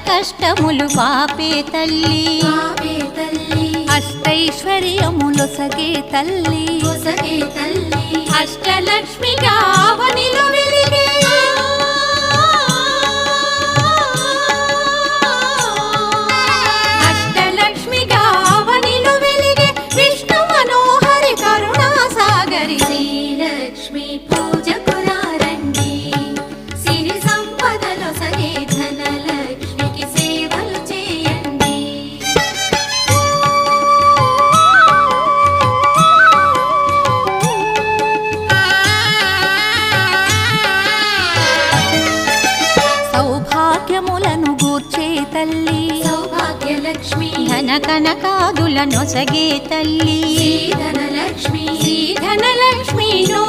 కష్టములు పాపే తల్లి అష్టైశ్వర్యములొసగే తల్లి అష్టలక్ష్మిగా అవనిలో వెలిగే అష్టలక్ష్మిగా అవనిలో వెలిగే విష్ణు మనోహరి కరుణా సాగరి శ్రీలక్ష్మి పూజకురారండి సిరి సంపదలో సగే ధనలక్ష్మికి సేవలు చేయండి. సౌభాగ్యములను గూర్చే తల్లి సౌభాగ్యలక్ష్మి ధన కనకాదుల నొసగే తల్లి ధనలక్ష్మి ధనలక్ష్మి నో